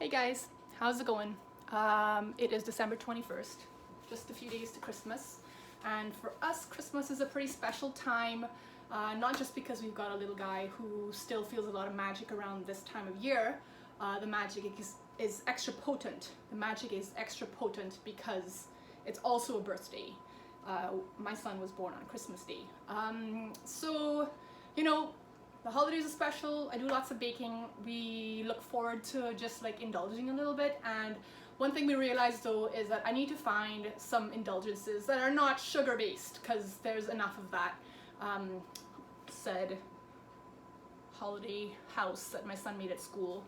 Hey guys, how's it going? It is December 21st, just a few days to Christmas. And for us, Christmas is a pretty special time, not just because we've got a little guy who still feels a lot of magic around this time of year. The magic is extra potent. The magic is extra potent because it's also a birthday. My son was born on Christmas Day. So, you know, the holidays are special. I do lots of baking. We look forward to just like indulging a little bit. And one thing we realized though is that I need to find some indulgences that are not sugar based because there's enough of that said holiday house that my son made at school.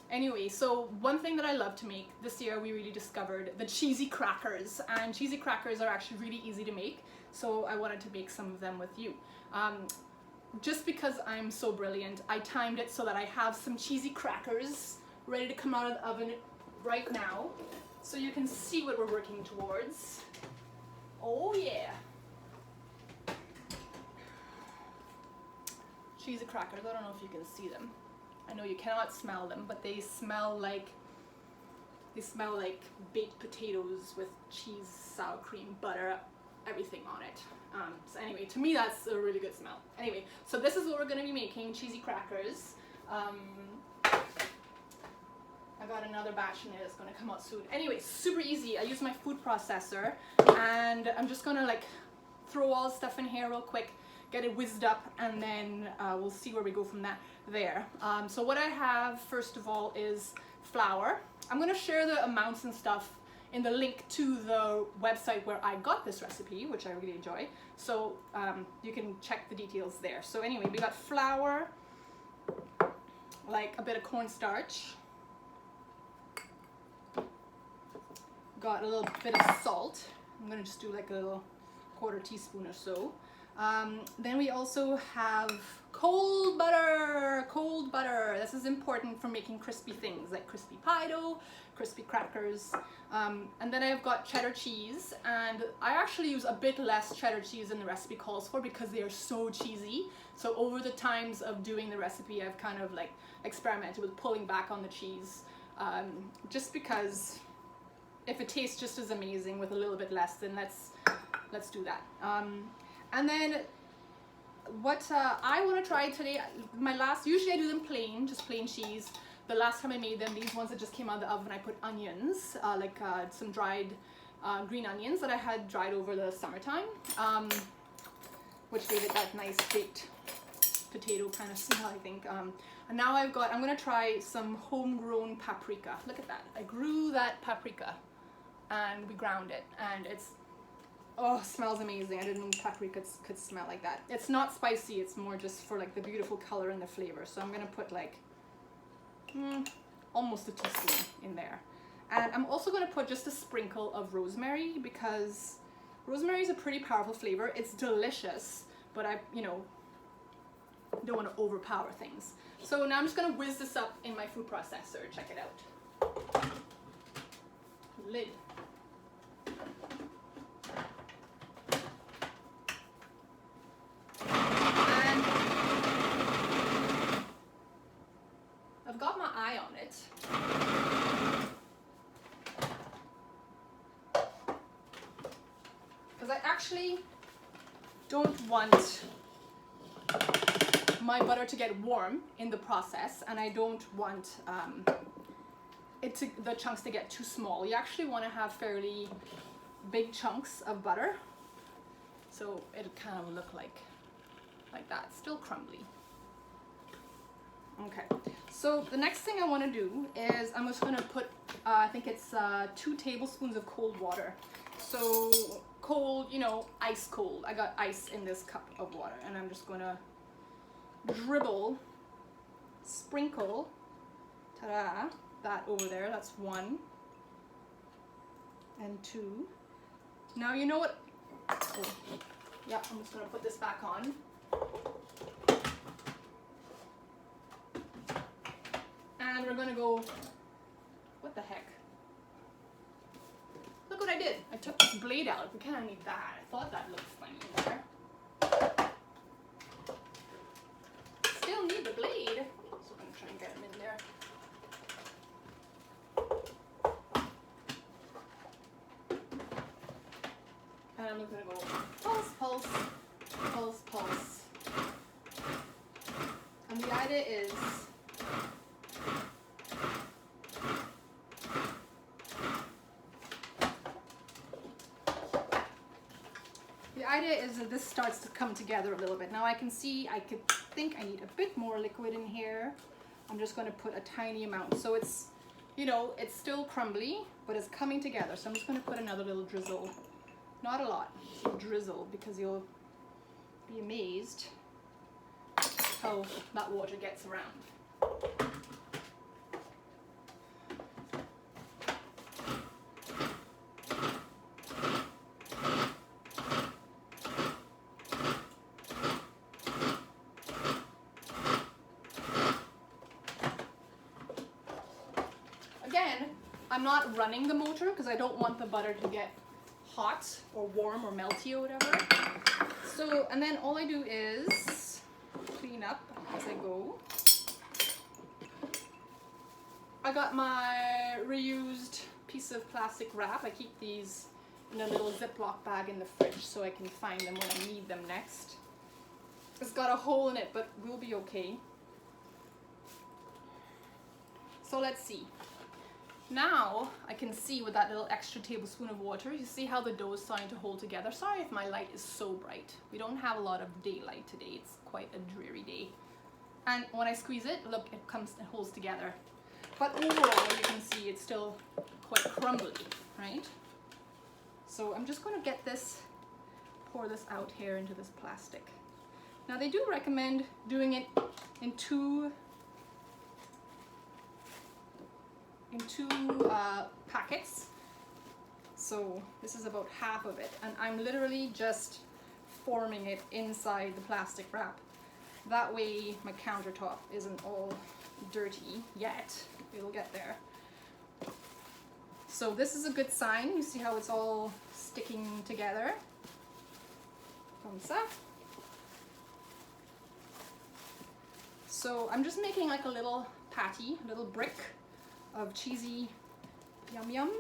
Anyway, so one thing that I love to make this year, we really discovered the cheesy crackers, and cheesy crackers are actually really easy to make. So I wanted to make some of them with you. Just because I'm so brilliant, I timed it so that I have some cheesy crackers ready to come out of the oven right now, so you can see what we're working towards. Oh yeah! Cheesy crackers, I don't know if you can see them. I know you cannot smell them, but they smell like baked potatoes with cheese, sour cream, butter, everything on it. So anyway, to me that's a really good smell. Anyway, so this is what we're going to be making, cheesy crackers. I got another batch in there that's going to come out soon. Anyway, super easy. I use my food processor, and I'm just going to like throw all the stuff in here real quick, get it whizzed up, and then we'll see where we go from there. So what I have first of all is flour. I'm going to share the amounts and stuff in the link to the website where I got this recipe, which I really enjoy. So you can check the details there. So anyway, we got flour, like a bit of cornstarch, got a little bit of salt. I'm gonna just do like a little quarter teaspoon or so. Then we also have cold butter. Cold butter. This is important for making crispy things like crispy pie dough, crispy crackers. And then I've got cheddar cheese, and I actually use a bit less cheddar cheese than the recipe calls for because they are so cheesy. So over the times of doing the recipe, I've kind of like experimented with pulling back on the cheese, just because if it tastes just as amazing with a little bit less, then let's do that. And then what I want to try today, usually I do them plain, just plain cheese. The last time I made them, these ones that just came out of the oven, I put onions, some dried green onions that I had dried over the summertime, which gave it that nice baked potato kind of smell, I think. And now I'm going to try some homegrown paprika. Look at that. I grew that paprika and we ground it, and it smells amazing. I didn't know paprika could smell like that. It's not spicy, it's more just for like the beautiful color and the flavor. So I'm going to put like almost a teaspoon in there. And I'm also going to put just a sprinkle of rosemary because rosemary is a pretty powerful flavor. It's delicious, but I don't want to overpower things. So now I'm just going to whiz this up in my food processor. Check it out. Lid. And I've got my eye on it. Because I actually don't want my butter to get warm in the process, and I don't want the chunks to get too small. You actually want to have fairly big chunks of butter, so it'll kind of look like that, still crumbly. Okay, so the next thing I want to do is I'm just going to put, I think it's 2 tablespoons of cold water. So cold, ice cold. I got ice in this cup of water, and I'm just going to dribble, sprinkle, ta-da, that over there. That's 1 and 2. Now you know what, yeah, I'm just going to put this back on. And we're going to go, what the heck? Look what I did. I took this blade out. We kind of need that. I thought that looked funny in there. Still need the blade. So I'm going to try and get them in there. I'm gonna go pulse, pulse, pulse, pulse. And the idea is that this starts to come together a little bit. Now I can see, I could think I need a bit more liquid in here. I'm just going to put a tiny amount. So it's, you know, it's still crumbly, but it's coming together. So I'm just going to put another little drizzle. Not a lot, just a drizzle, because you'll be amazed how that water gets around. Again, I'm not running the motor because I don't want the butter to get hot or warm or melty or whatever. So, and then all I do is clean up as I go. I got my reused piece of plastic wrap. I keep these in a little Ziploc bag in the fridge so I can find them when I need them next. It's got a hole in it, but we'll be okay. So let's see. Now I can see with that little extra tablespoon of water, you see how the dough is starting to hold together. Sorry if my light is so bright. We don't have a lot of daylight today. It's quite a dreary day. And when I squeeze it, look, it holds together. But overall, you can see it's still quite crumbly, right? So I'm just going to get this, pour this out here into this plastic. Now they do recommend doing it in two packets. So this is about half of it, and I'm literally just forming it inside the plastic wrap. That way my countertop isn't all dirty yet. It'll get there. So this is a good sign. You see how it's all sticking together. Comme ça. So I'm just making like a little patty, a little brick of cheesy yum yum.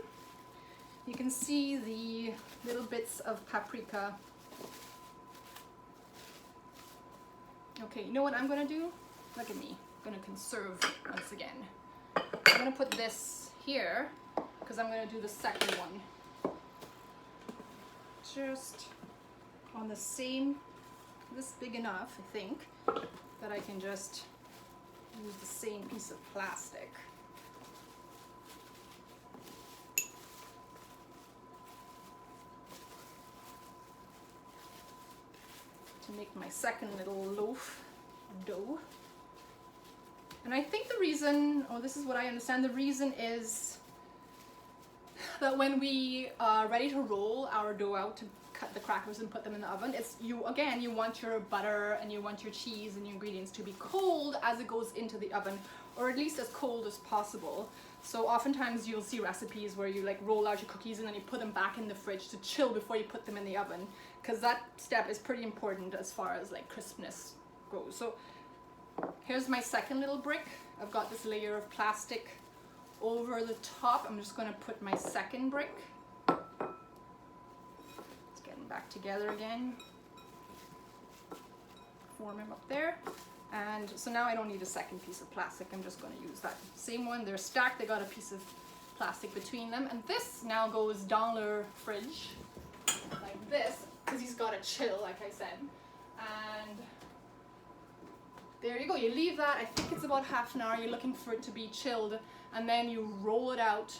You can see the little bits of paprika. Okay, you know what I'm gonna do? Look at me, I'm gonna conserve once again. I'm gonna put this here because I'm gonna do the second one. Just on the same, this big enough, I think, that I can just use the same piece of plastic. To make my second little loaf of dough. And I think the reason, or this is what I understand, the reason is that when we are ready to roll our dough out to cut the crackers and put them in the oven, it's you want your butter and you want your cheese and your ingredients to be cold as it goes into the oven, or at least as cold as possible. So oftentimes you'll see recipes where you like roll out your cookies and then you put them back in the fridge to chill before you put them in the oven, because that step is pretty important as far as like crispness goes. So here's my second little brick. I've got this layer of plastic over the top. I'm just going to put my second brick. It's getting back together again. Form them up there. And so now I don't need a second piece of plastic. I'm just going to use that same one. They're stacked. They got a piece of plastic between them. And this now goes down the fridge like this, because he's got to chill, like I said. And there you go. You leave that. I think it's about half an hour. You're looking for it to be chilled. And then you roll it out,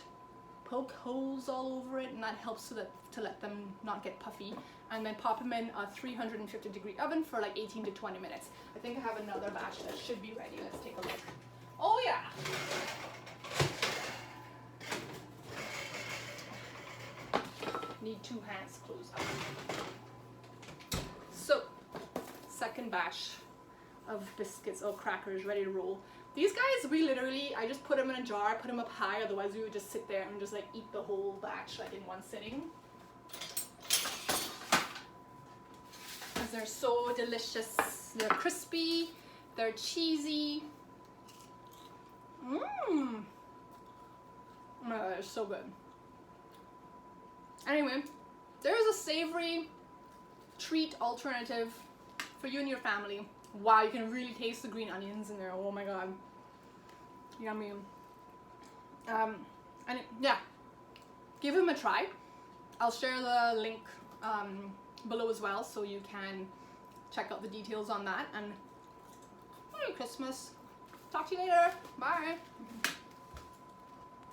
poke holes all over it, and that helps to let them not get puffy. And then pop them in a 350-degree oven for like 18 to 20 minutes. I think I have another batch that should be ready. Let's take a look. Oh yeah! Need two hands closed up. So, second batch of biscuits or crackers ready to roll. These guys, I just put them in a jar, put them up high, otherwise we would just sit there and just like eat the whole batch like in one sitting. Because they're so delicious. They're crispy, they're cheesy. Mmm. Oh, they're so good. Anyway, there's a savory treat alternative for you and your family. Wow, you can really taste the green onions in there. Oh my god, yummy. Yeah, give them a try. I'll share the link below as well, so you can check out the details on that. And Merry Christmas. Talk to you later. Bye.